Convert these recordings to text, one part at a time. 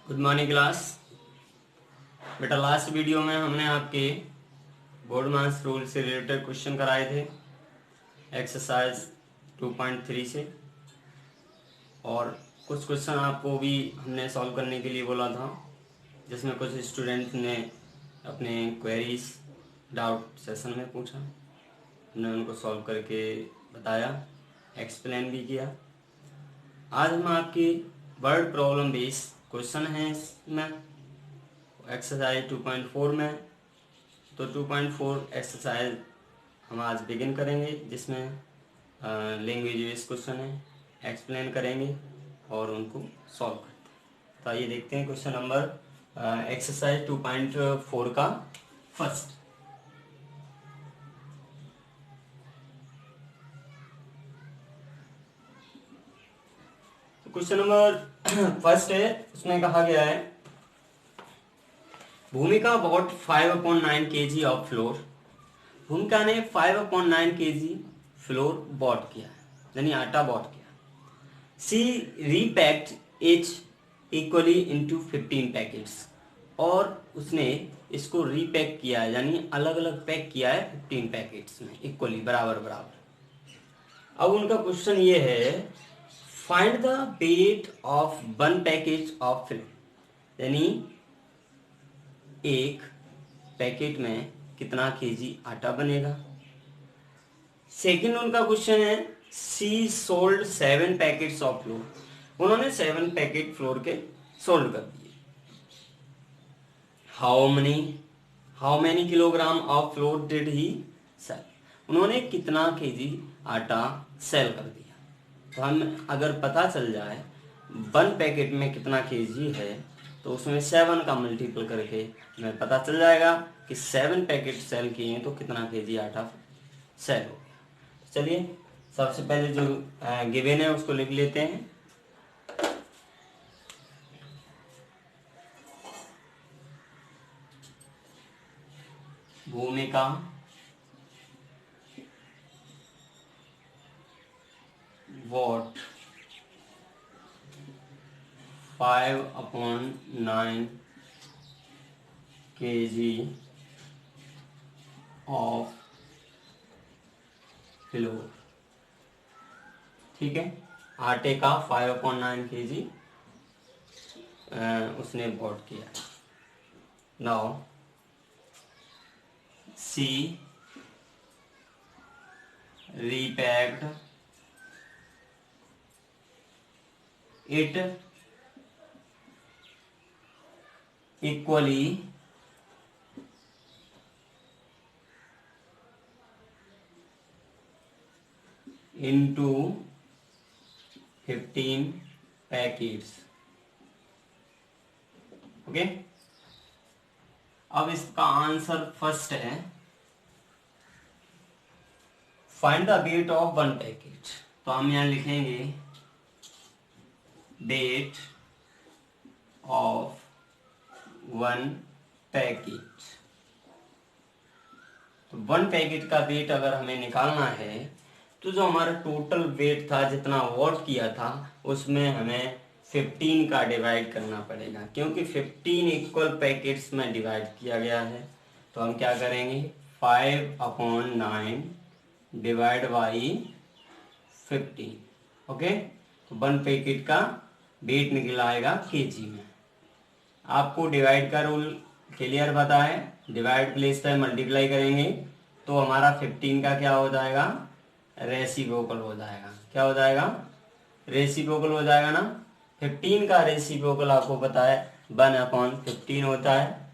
Good morning class. बेटा last video में हमने आपके बोर्ड मास रूल से रिलेटेड क्वेश्चन कराए थे एक्सरसाइज 2.3 से, और कुछ क्वेश्चन आपको भी हमने सॉल्व करने के लिए बोला था, जिसमें कुछ स्टूडेंट ने अपने क्वेरीज डाउट सेशन में पूछा। हमने उनको सॉल्व करके बताया, एक्सप्लेन भी किया। आज हम आपकी वर्ड प्रॉब्लम बेस्ड क्वेश्चन हैं इसमें एक्सरसाइज 2.4 में। तो 2.4 एक्सरसाइज हम आज बिगिन करेंगे, जिसमें लैंग्वेज बेस्ड क्वेश्चन है, एक्सप्लेन करेंगे और उनको सॉल्व करते हैं। तो आइए देखते हैं क्वेश्चन नंबर एक्सरसाइज 2.4 का फर्स्ट। क्वेश्चन नंबर फर्स्ट है, उसमें कहा गया है भूमिका बॉट 5/9 kg ऑफ फ्लोर। भूमिका ने 5/9 kg फ्लोर बॉट किया है, यानी आटा बॉट किया। सी रीपैक्ड इच इक्वली इनटू 15 पैकेट्स, और उसने इसको रीपैक किया है, यानी अलग अलग पैक किया है 15 पैकेट्स में इक्वली, बराबर बराबर। अब उनका क्वेश्चन ये है, find the weight of 1 packet of floor, यानी एक पैकेट में कितना केजी आटा बनेगा। सेकंड उनका क्वेश्चन है, she sold 7 packets of flour. उन्होंने 7 पैकेट फ्लोर के सोल्ड कर दिए। How many kilogram of flour did he sell. उन्होंने कितना केजी आटा सेल कर दिया। तो हम अगर पता चल जाए 1 पैकेट में कितना केजी है, तो उसमें 7 का मल्टीपल करके हमें पता चल जाएगा कि 7 पैकेट सेल किए हैं तो कितना केजी आटा सेल हो गया। चलिए सबसे पहले जो गिवन है उसको लिख लेते हैं। भूमिका वॉट 5/9 kg ऑफ फ्लोर। ठीक है, आटे का 5/9 kg उसने बॉट किया। Now she repacked it equally into 15 packets. Okay, अब इसका आंसर फर्स्ट है, find the weight of 1 packet. तो हम यहां लिखेंगे वेट ऑफ 1 पैकेट। तो 1 पैकेट का वेट अगर हमें निकालना है, तो जो हमारा टोटल वेट था, जितना वॉट किया था, उसमें हमें 15 का डिवाइड करना पड़ेगा, क्योंकि 15 इक्वल पैकेट्स में डिवाइड किया गया है। तो हम क्या करेंगे, 5/9 डिवाइड बाई 15। ओके, तो 1 पैकेट का वेट निकल आएगा केजी में। आपको डिवाइड का रूल क्लियर पता है, डिवाइड प्लेस पे मल्टीप्लाई करेंगे तो हमारा 15 का क्या हो जाएगा, रेसिप्रोकल हो जाएगा। क्या हो जाएगा, रेसिप्रोकल हो जाएगा ना। 15 का रेसिप्रोकल आपको पता है 1/15 होता है।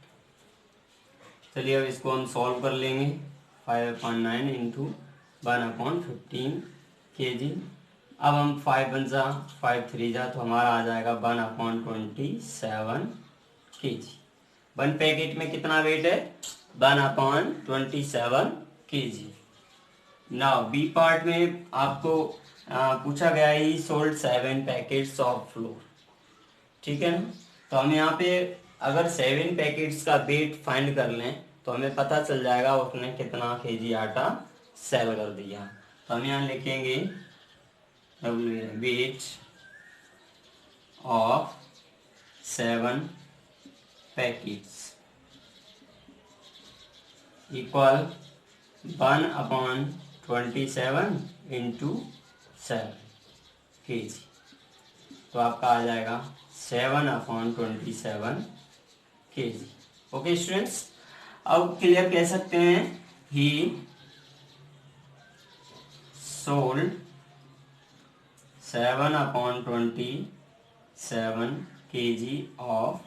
चलिए अब इसको हम सॉल्व कर लेंगे। 5/9 इंटू 1/15 kg। अब हम 5 जा 5 3 जा, तो हमारा आ जाएगा 1/27 kg। 1 पैकेट में कितना वेट है, 1/27 kg। नाउ बी पार्ट में आपको पूछा गया है सोल्ड 7 पैकेट्स ऑफ फ्लोर। ठीक है ना। तो हम यहाँ पे अगर 7 पैकेट्स का वेट फाइंड कर लें, तो हमें पता चल जाएगा उसने कितना केजी आटा सेल कर दिया। तो हम यहाँ लिखेंगे weight of 7 packets equal 1/27 into 7 kg। तो आपका आ जाएगा 7/27 kg। ओके स्टूडेंट्स, अब क्लियर कह सकते हैं ही सोल्ड 7/27 kg ऑफ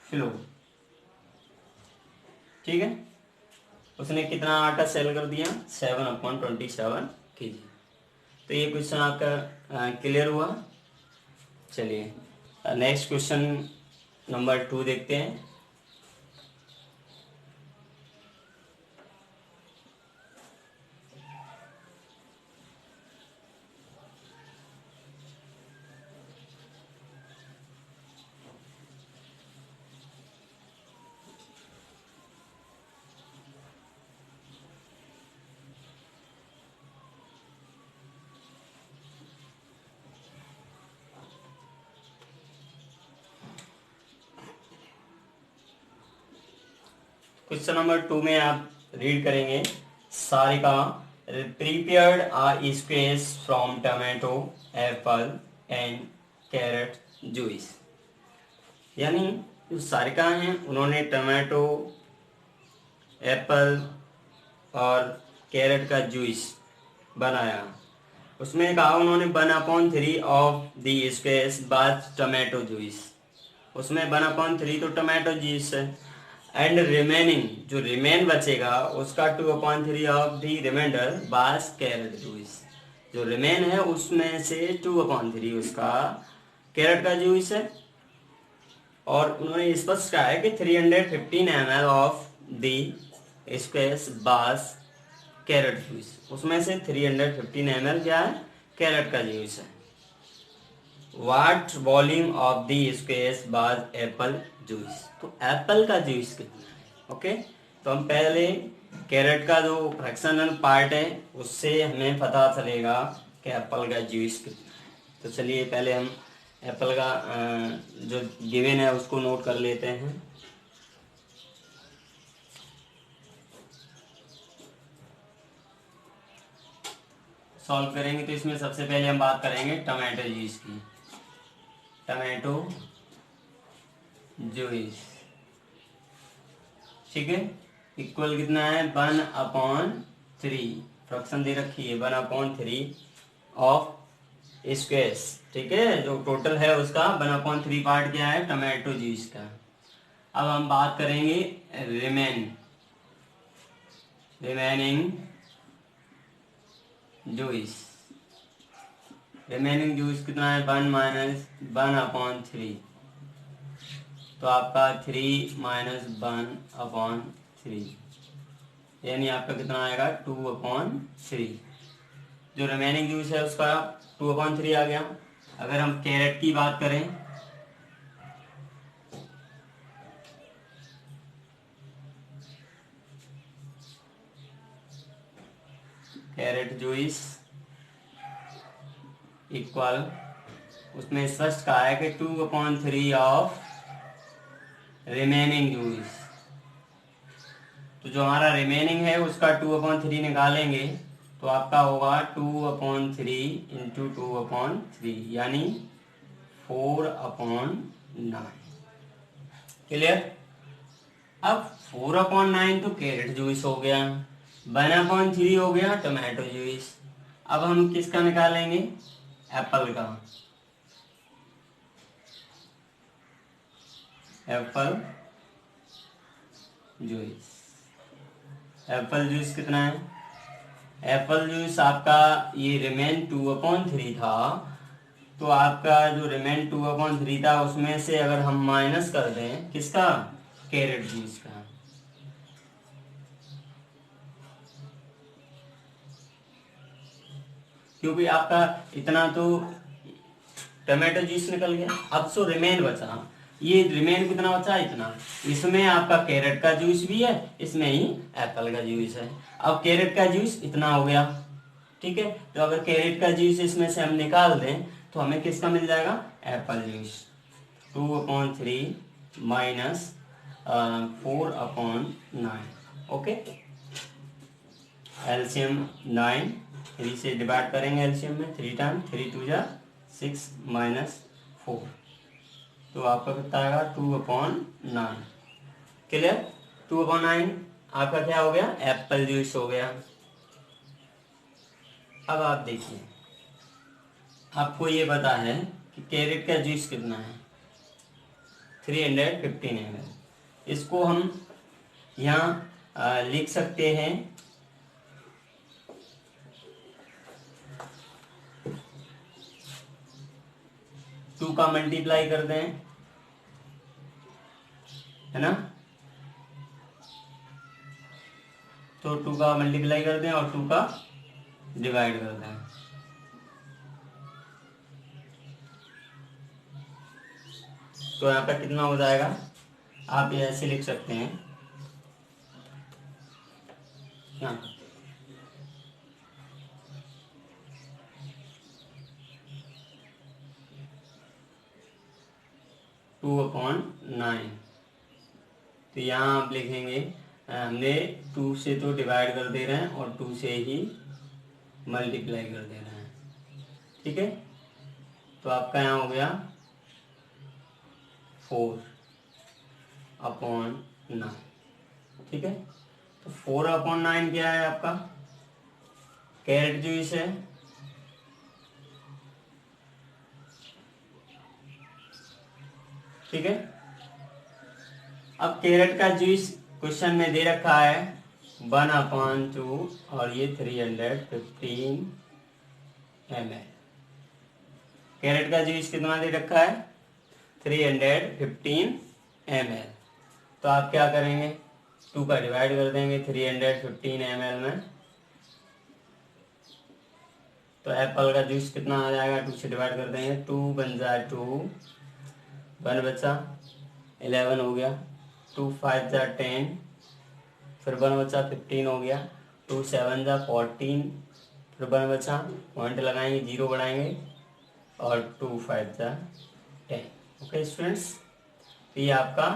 फ्लोर। ठीक है, उसने कितना आटा सेल कर दिया? 7/27 kg। तो ये क्वेश्चन आपका क्लियर हुआ। चलिए नेक्स्ट क्वेश्चन नंबर 2 देखते हैं। क्वेश्चन नंबर 2 में आप रीड करेंगे, Sarika prepared a squash from tomato, Apple and carrot juice. यानी जो सारिका हैं उन्होंने टमाटो, एप्पल और कैरेट का जूस बनाया। उसमें कहा उन्होंने 1/3 of the squash bath tomato juice. उसमें 1/3 तो टमाटो जूस है, एंड रिमेनिंग जो रिमेन बचेगा उसका 2/3 ऑफ द रिमाइंडर बास कैरेट जूस। जो रिमेन है उसमें से 2/3 उसका कैरेट का जूस है। और उन्होंने स्पष्ट कहा है कि 315 ml ऑफ द स्क्वैश बास कैरेट जूस, उसमें से 315 ml क्या है? कैरेट का जूस है। What volume of the squash बाज एप्पल जूस। तो एप्पल का जूस कितना है? ओके, तो हम पहले कैरेट का जो फ्रैक्शनल पार्ट है उससे हमें पता चलेगा कि एप्पल का जूस कितना है। तो चलिए पहले हम एप्पल का जो गिवन है उसको नोट कर लेते हैं। सॉल्व करेंगे तो इसमें सबसे पहले हम बात करेंगे टमाटो जूस की। टमाटो जूस, ठीक है, इक्वल कितना है? 1/3, फ्रैक्शन दे रखी है 1/3 ऑफ स्क्वैश। ठीक है, जो टोटल है उसका 1/3 पार्ट क्या है? टमाटो जूस का। अब हम बात करेंगे रिमेनिंग जूस। रिमेनिंग जूस कितना है? 1/3। तो आपका 3 - 1/3 यानी आपका कितना आएगा? 2/3। जो रिमेनिंग जूस है उसका 2/3 आ गया। अगर हम कैरेट की बात करें, कैरेट जूस इक्वल, उसमें स्पष्ट कहा है कि 2/3 ऑफ रिमेनिंग जूस। तो जो हमारा रिमेनिंग है उसका 2/3 निकालेंगे तो आपका होगा 2/3 इंटू 2/3 यानी 4/9। क्लियर? अब 4/9 तो कैरेट जूस हो गया, 1/3 हो गया टमाटो जूस। अब हम किसका निकालेंगे? एप्पल का। एप्पल जूस, एप्पल जूस कितना है? एप्पल जूस आपका ये रिमेन 2/3 था, तो आपका जो रिमेन 2/3 था उसमें से अगर हम माइनस कर दें किसका? कैरेट जूस का। क्योंकि आपका इतना तो टमाटो जूस निकल गया, अब सो रिमेन बचा। ये रिमेन कितना बचा? इतना। इसमें आपका कैरेट का जूस भी है, इसमें ही एप्पल का जूस है। अब कैरेट का जूस इतना हो गया, ठीक है। तो अगर कैरेट का जूस इसमें से हम निकाल दें तो हमें किसका मिल जाएगा? Apple juice. 2/3 minus 4/9। Okay, LCM 9, 3 से डिवाइड करेंगे एलसीएम में, 3 टाइम 3 2 जा 6 माइनस 4, तो आपका कितना आएगा 2/9। क्लियर, 2/9 आपका क्या हो गया, एप्पल जूस हो गया। अब आप देखिए, आपको ये पता है कि कैरेट का जूस कितना है, 315 ml। इसको हम यहाँ लिख सकते हैं 2 का मल्टीप्लाई कर दें, है ना, तो 2 का मल्टीप्लाई कर दें और 2 का डिवाइड कर दें। तो यहाँ पे कितना हो जाएगा, आप ये ऐसे लिख सकते हैं, यहाँ 2/9। तो यहाँ आप लिखेंगे, हमने 2 से तो डिवाइड कर दे रहे हैं और 2 से ही मल्टीप्लाई कर दे रहे हैं, ठीक है। तो आपका यहाँ हो गया 4/9, ठीक है। तो 4/9 क्या है आपका, कैरेट जूस है, ठीक है। अब कैरेट का जूस क्वेश्चन में दे रखा है 1/2 और ये 315 ml। कैरेट का जूस कितना दे रखा है, 315 ml। तो आप क्या करेंगे, 2 का डिवाइड कर देंगे 315 ml में, तो एप्पल का जूस कितना आ जाएगा, 2 से डिवाइड कर देंगे, 2 बन जाए 2, 1 बचा 11 हो गया, 2 5 जा 10, फिर 1 बचा 15 हो गया, 2 7 जा 14, फिर 1 बचा, पॉइंट लगाएंगे, 0 बढ़ाएंगे और 2 5 जा 10। ओके स्टूडेंट्स, तो ये आपका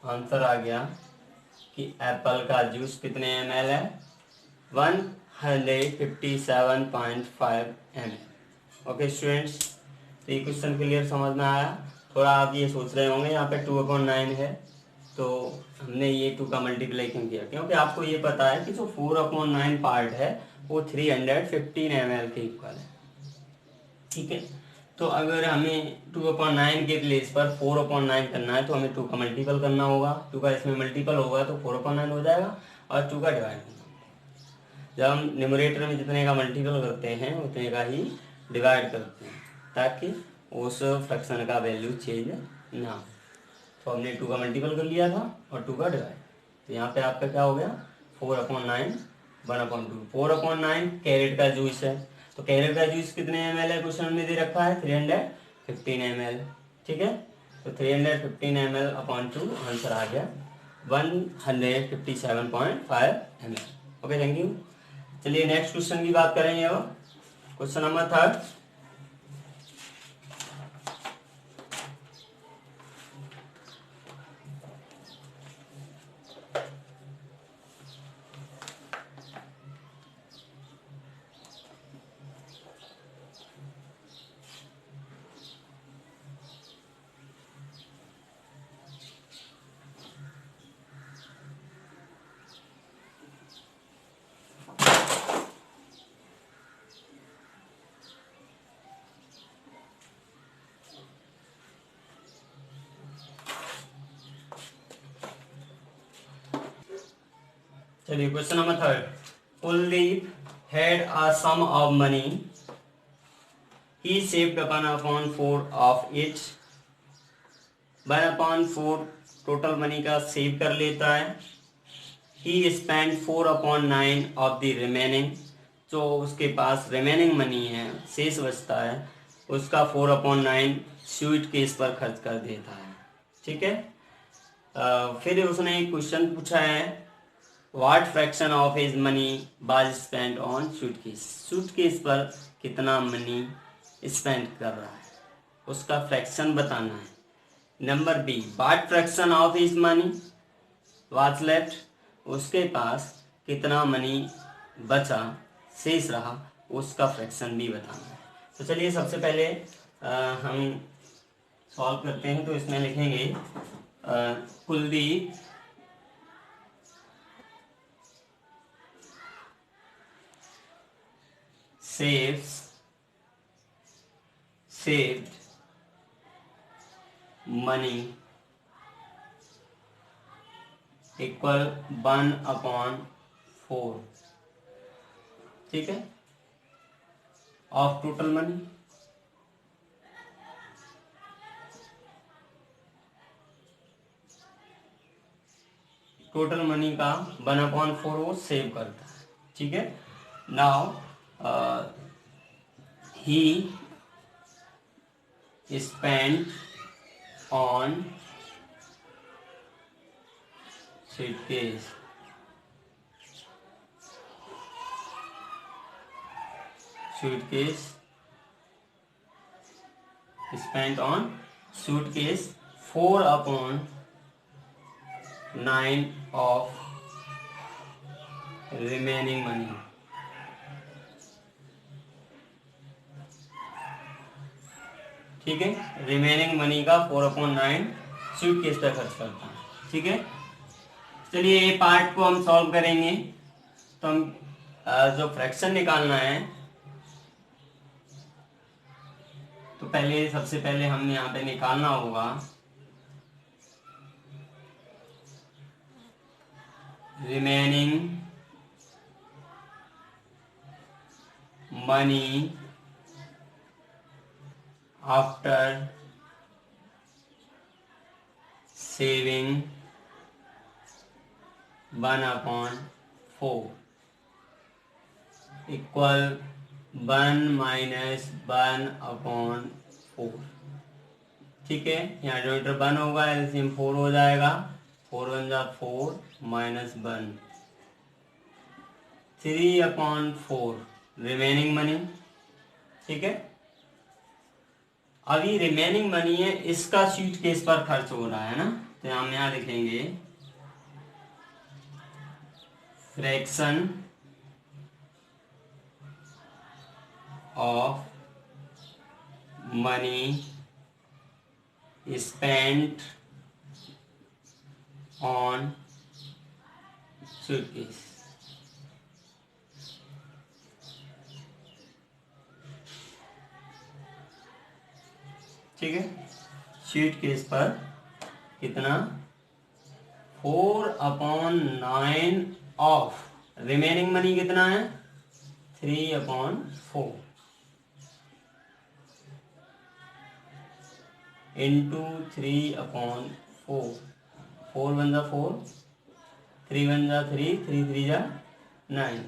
आंसर आ गया कि एप्पल का जूस कितने ml है, 157.5 ml। ओके स्टूडेंट्स, तो ये क्वेश्चन क्लियर समझ में आया। थोड़ा आप ये सोच रहे होंगे यहाँ पे 2/9 है, तो हमने ये 2 का मल्टीप्लाई क्यों किया, क्योंकि आपको ये पता है कि जो 4/9 पार्ट है वो 315 ml के इक्वल है, ठीक है। तो अगर हमें 2/9 के प्लेस पर 4/9 करना है तो हमें 2 का मल्टीपल करना होगा, 2 का इसमें मल्टीपल होगा तो 4/9 हो जाएगा और 2 का डिवाइड करना होगा। जब हम न्यूमरेटर में जितने का मल्टीपल करते हैं उतने का ही डिवाइड करते हैं, ताकि उस फ्रैक्शन का वैल्यू चेंज ना हो। तो हमने 2 का मल्टीपल कर लिया था और 2 का डिवाइड, तो यहाँ पे आपका क्या हो गया 4/9 1/2। 4/9 कैरेट का जूस है, तो कैरेट का जूस कितने ml है, क्वेश्चन में दे रखा है 315 ml, ठीक है। तो 315 ml/2 आंसर आ गया 157.5 ml। Okay, thank you. चलिए नेक्स्ट क्वेश्चन की बात करेंगे अब, क्वेश्चन नंबर 3। चलिए question number 3। Kuldeep had a sum of money. He saved 1/4 of it। 1/4 total money का सेव कर लेता है। He spent 4/9 of the remaining। जो उसके पास रिमेनिंग मनी है, शेष बचता है, उसका 4/9 स्वीट केस पर खर्च कर देता है, ठीक है। फिर उसने एक क्वेश्चन पूछा है, what fraction of his money was spent on suitcase. Suitcase पर कितना मनी स्पेंड कर रहा है, उसका फ्रैक्शन बताना है। Number B, what fraction of his money was left, उसके पास कितना मनी बचा, शेष रहा, उसका फ्रैक्शन भी बताना है। तो चलिए सबसे पहले हम सॉल्व करते हैं। तो इसमें लिखेंगे कुलदीप saved money इक्वल 1/4, ठीक है, of total money. Total money का 1/4 वो सेव करता है, ठीक है। Now he spend on suitcase, spent on suitcase 4/9 of remaining money, ठीक है। रिमेनिंग मनी का 4/9 सूटकेस पे खर्च करता है, ठीक है। चलिए ये पार्ट को हम सॉल्व करेंगे। तो हम जो फ्रैक्शन निकालना है, तो सबसे पहले हम यहाँ पे निकालना होगा remaining money after saving 1/4 equal 1 - 1/4, ठीक है। यहाँ डिनोमिनेटर 1 होगा, एलसीएम 4 हो जाएगा, 4 1 जा 4 -1 3/4 रिमेनिंग मनी, ठीक है। अभी रिमेनिंग मनी है, इसका सूटकेस पर खर्च हो रहा है ना, तो हम यहाँ लिखेंगे fraction of money spent on suitcase, ठीक है। सूटकेस पर कितना 4/9 ऑफ रिमेनिंग मनी कितना है 3/4 इंटू 3/4, 4 1 जा 4, 3 1 जा 3, 3 3 जा 9,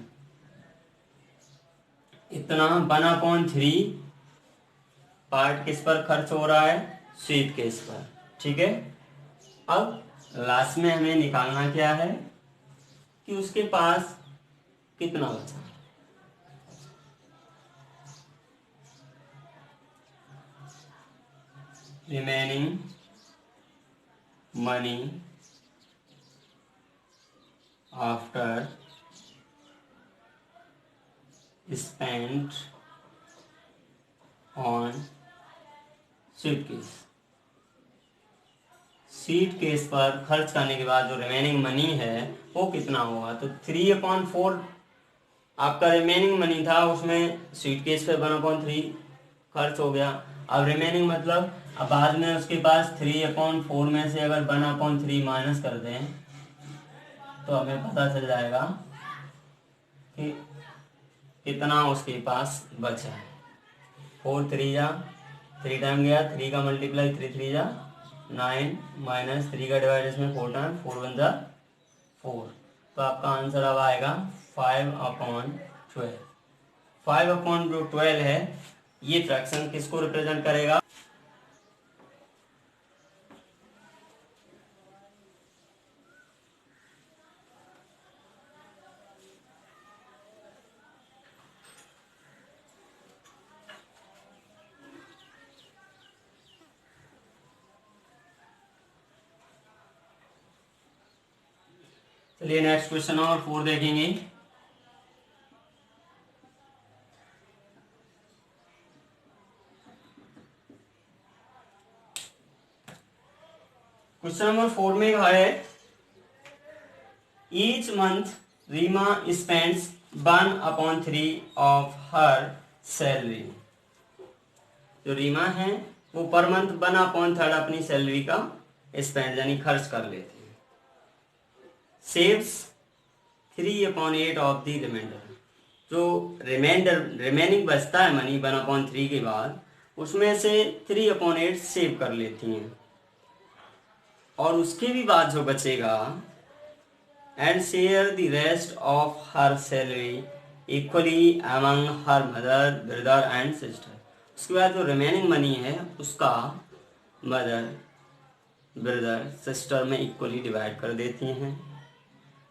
इतना 1/3 पार्ट किस पर खर्च हो रहा है, सूटकेस पर, ठीक है। अब लास्ट में हमें निकालना क्या है कि उसके पास कितना बचा। Remaining money after spent on suitcase, suitcase पर खर्च करने के बाद जो रिमेनिंग मनी है वो कितना होगा। तो 3/4 आपका रिमेनिंग मनी था, उसमें सूटकेस पे 1/3 खर्च हो गया। अब रिमेनिंग मतलब अब बाद में उसके पास 3/4 में से अगर 1/3 माइनस कर दें तो हमें पता चल जाएगा कि कितना उसके पास बचा है। 4 3 जा 3 टाइम गया, 3 का मल्टीप्लाई 3 3 जा 9 माइनस 3 का डिवाइड इसमें 4 टाइम, 4 1 जा 4, तो आपका आंसर अब आएगा 5/12। 5/12 है, ये फ्रैक्शन किसको रिप्रेजेंट करेगा, चलिए नेक्स्ट क्वेश्चन नंबर 4 देखेंगे। क्वेश्चन नंबर 4 में कहा है each month Reema spends 1/3 of her salary. जो रीमा है वो पर मंथ 1/3 अपनी सैलरी का स्पेंड यानी खर्च कर लेते हैं। Saves 3/8 of the reminder. जो रिमेनिंग बचता है मनी 1/3 के बाद, उसमें से 3/8 सेव कर लेती हैं, और उसके भी बाद जो बचेगा and share the rest of her salary equally among her mother brother and sister. उसके बाद जो रिमेनिंग मनी है उसका मदर ब्रदर सिस्टर में इक्वली डिवाइड कर देती हैं।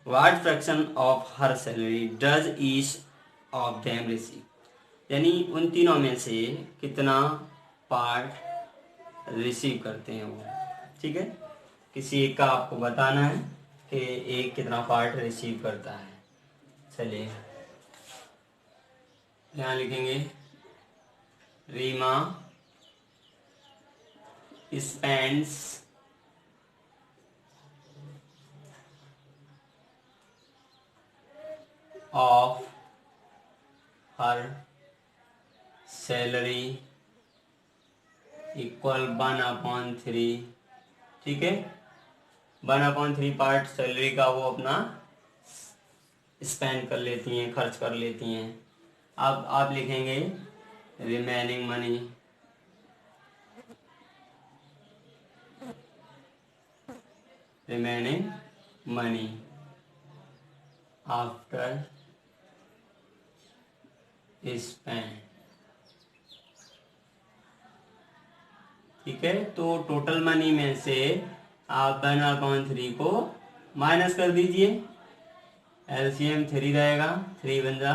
What fraction of her salary does each of them receive. यानी उन तीनों में से कितना पार्ट रिसीव करते हैं वो। ठीक है, किसी एक का आपको बताना है कि एक कितना पार्ट रिसीव करता है। चलिए यहाँ लिखेंगे Reema spends of her salary equal 1/3। ठीक है, 1/3 पार्ट सैलरी का वो अपना स्पेंड कर लेती हैं, खर्च कर लेती हैं। अब आप लिखेंगे रिमेनिंग मनी आफ्टर स्पेंड। ठीक है, तो टोटल मनी में से आप 1/3 को माइनस कर दीजिए। एलसीएम 3 रहेगा, 3 बन जा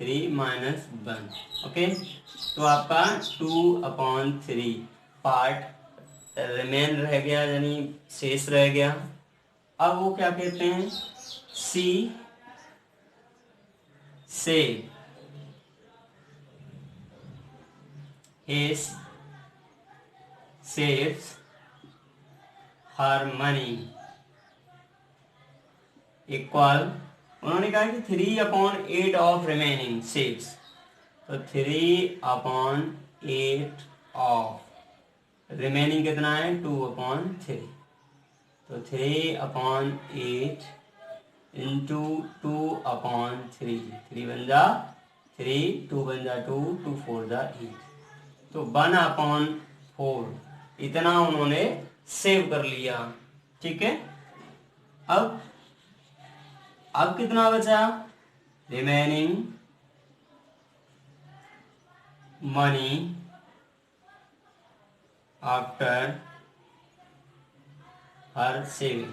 3 माइनस 1। ओके, तो आपका 2/3 पार्ट रिमेन रह गया, यानी शेष रह गया। अब वो क्या कहते हैं, सी से saves her money इक्वल, उन्होंने कहा कि 3/8 ऑफ रिमेनिंग सेव्स। तो 3/8 ऑफ रिमेनिंग कितना है 2/3। तो 3/8 इंटू 2/3, 3 बन जा 3, 2 बन जा 2, 2 4 जा 8। तो 1/4 इतना उन्होंने सेव कर लिया। ठीक है, अब कितना बचा, remaining money after her saving.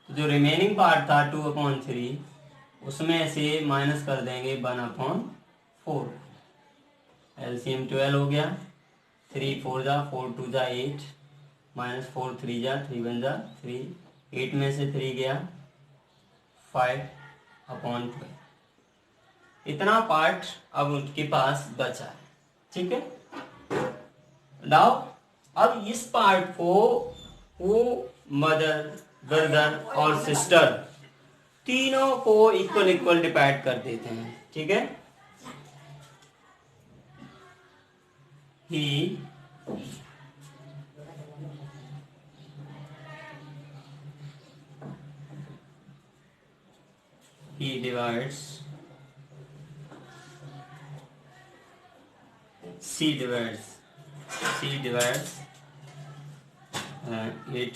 जो रिमेनिंग पार्ट था 2/3, उसमें से माइनस कर देंगे 1/4। एलसीएम 12 हो गया, 3 4 जा 4 2 जा 8 माइनस 4 3 जा 3 बन जा 3, 8 में से 3 गया 5/12। इतना पार्ट अब उसके पास बचा है। ठीक है, नाउ अब इस पार्ट को वो मदर ब्रदर और सिस्टर तीनों को इक्वल इक्वल डिवाइड कर देते हैं। ठीक है, he divides, she divides it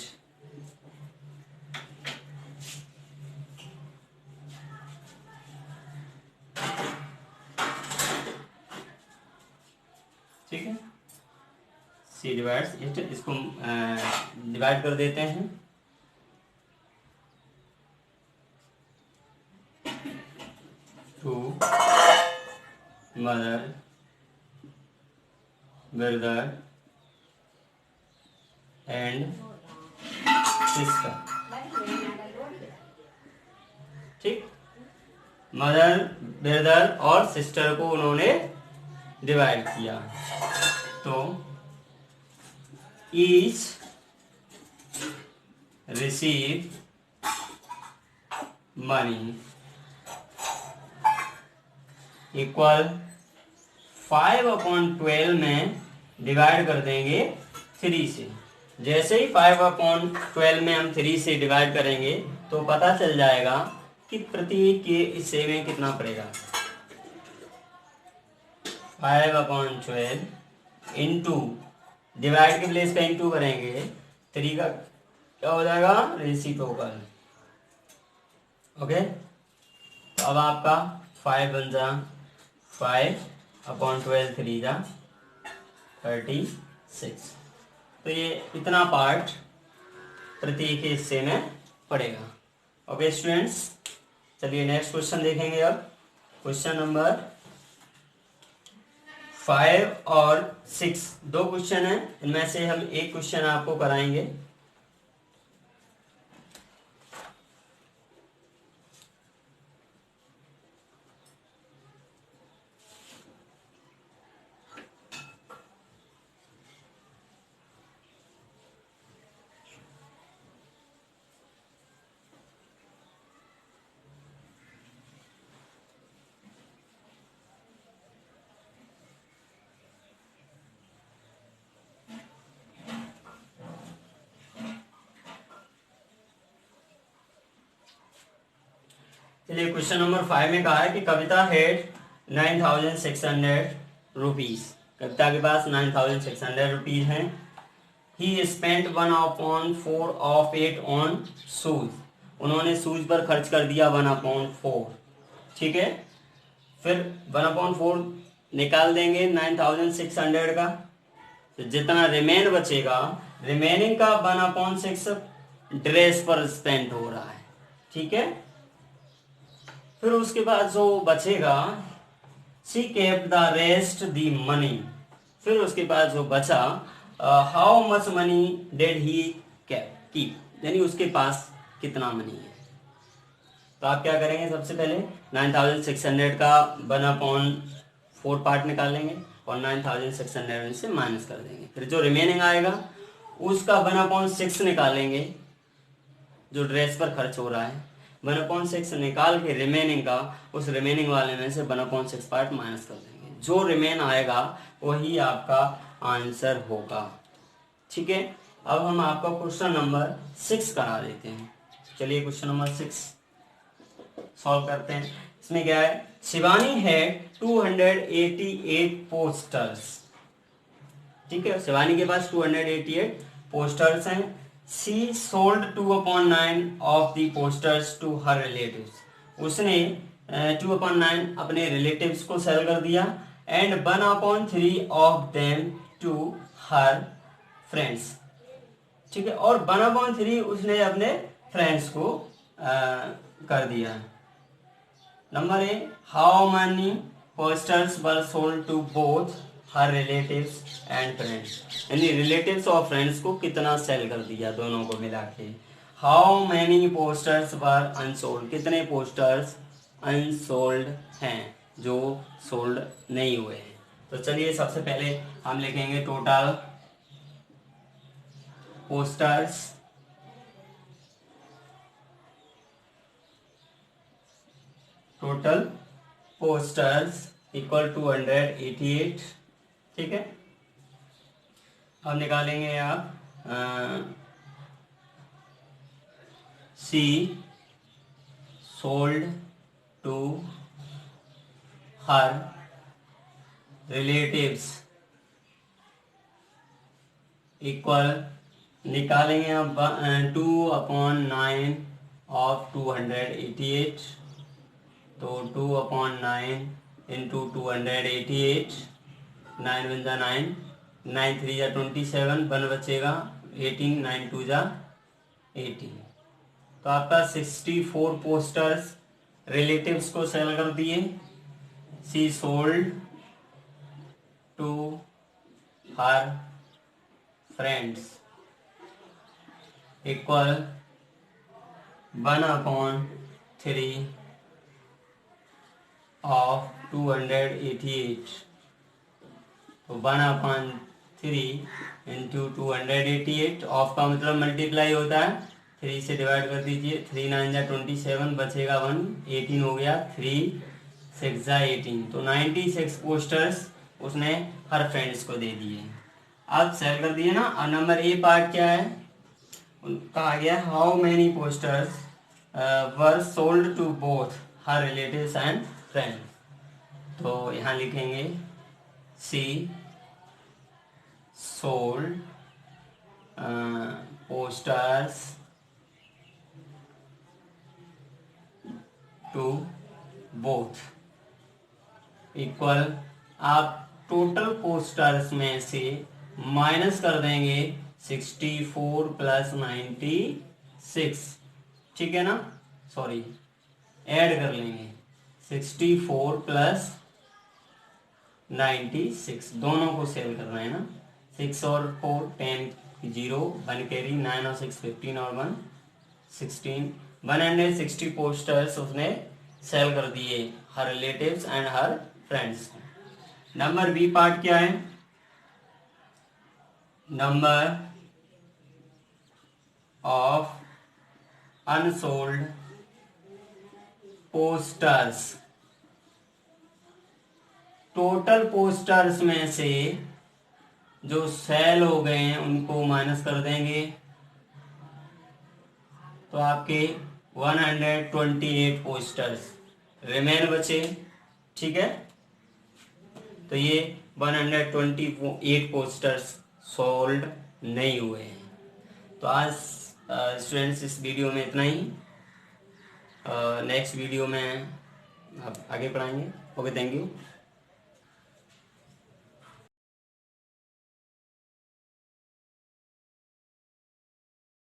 ठीक है, सी डिवाइड्स इट, इसको डिवाइड कर देते हैं। To mother brother and sister. ठीक, मदर, ब्रदर और सिस्टर को उन्होंने डिवाइड किया। तो ईच रिसीव मनी इक्वल 5/12 में डिवाइड कर देंगे 3 से। जैसे ही 5/12 में हम 3 से डिवाइड करेंगे तो पता चल जाएगा कि प्रत्येक के हिस्से में कितना पड़ेगा। 5/12 इंटू, डिवाइड के प्लेस पे इंटू करेंगे, 3 का क्या हो जाएगा, रेसिप्रोकल। ओके, तो अब आपका 5 बन जा 5/12, 3 जा 36। तो ये इतना पार्ट प्रत्येक के हिस्से में पड़ेगा। ओके स्टूडेंट्स, चलिए नेक्स्ट क्वेश्चन देखेंगे। अब क्वेश्चन नंबर 5 और 6 दो क्वेश्चन है, इनमें से हम एक क्वेश्चन आपको कराएंगे। चलिए क्वेश्चन नंबर 5 में कहा है कि कविता हैड 9,600 रुपीज। कविता के पास 9,600 रुपीज हैं। ही spent 1/4 of it on shoes. उन्होंने शूज पर खर्च कर दिया 1/4। ठीक है, फिर 1/4 निकाल देंगे 9,600 का, तो जितना रिमेन बचेगा, रिमेनिंग का 1/6 ड्रेस पर स्पेंड हो रहा है। ठीक है, फिर उसके बाद जो बचेगा, she kept the rest the money. फिर उसके बाद जो बचा, how much money did he keep, यानी उसके पास कितना मनी है। तो आप क्या करेंगे, सबसे पहले 9,600 का 1/4 पार्ट निकालेंगे और 9,600 से माइनस कर देंगे। फिर जो रिमेनिंग आएगा उसका 1/6 निकालेंगे, जो ड्रेस पर खर्च हो रहा है। 1/6 निकाल के रिमेनिंग का, उस रिमेनिंग वाले में से 1/6 पार्ट माइनस कर देंगे। जो रिमेन आएगा वही आपका आंसर होगा। ठीक है, अब हम आपका क्वेश्चन नंबर 6 करा देते हैं। चलिए क्वेश्चन नंबर 6 सॉल्व करते हैं। इसमें क्या है, शिवानी है 288 पोस्टर्स। ठीक है, शिवानी के पास 288 पोस्टर्स हैं। She sold 2/9 of the posters to her relatives. उसने 2/9 अपने रिलेटिव्स को सेल कर दिया, and 1/3 of them to her friends. ठीक है, और 1/3 उसने अपने फ्रेंड्स को कर दिया। Number A, how many posters were sold to both her relatives and friends, यानी रिलेटिव्स और फ्रेंड्स को कितना सेल कर दिया दोनों को मिला के। How many posters were unsold, कितने पोस्टर्स अनसोल्ड हैं, जो सोल्ड नहीं हुए हैं। तो चलिए सबसे पहले हम लिखेंगे total posters. Total posters equal 288। ठीक है, अब निकालेंगे आप she sold to her relatives equal, निकालेंगे आप 2/9 ऑफ 288। तो 2/9 इंटू 288, 9 वन जा 9, 9 3 जा 27, 1 बचेगा 18, 9 2 जा 18। तो आपका 64 पोस्टर्स रिलेटिव्स को सेल कर दिए। She sold to her friends equal 1/3 of 288। तो 1/3 इंटू 288, ऑफ का मतलब मल्टीप्लाई होता है, 3 से डिवाइड कर दीजिए, 3 9 जा 27, बचेगा 1, 18 हो गया, 3 6 जा 18। तो 96 पोस्टर्स उसने हर फ्रेंड्स को दे दिए। अब सेल कर दिए ना। और नंबर ए पार्ट क्या है, कहा गया how many posters were sold to both her relatives and friend. तो यहाँ लिखेंगे she sold posters to both equal, आप टोटल पोस्टर्स में से माइनस कर देंगे 64 प्लस 96, ठीक है ना, सॉरी ऐड कर लेंगे 64 प्लस 96, दोनों को सेल कर रहे हैं ना। 6 और 4 10, 0 1 कैरी, 9 और 6 15 और 1 16, 160 पोस्टर्स उसने सेल कर दिए हर रिलेटिव्स एंड हर फ्रेंड्स को। नंबर बी पार्ट क्या है, number of unsold posters, total posters में से जो सेल हो गए हैं उनको माइनस कर देंगे, तो आपके 128 पोस्टर्स रिमेन बचे, ठीक है। तो ये 128 पोस्टर्स सोल्ड नहीं हुए हैं। तो आज स्टूडेंट्स इस वीडियो में इतना ही, नेक्स्ट वीडियो में आप आगे पढ़ाएंगे। Okay, thank you.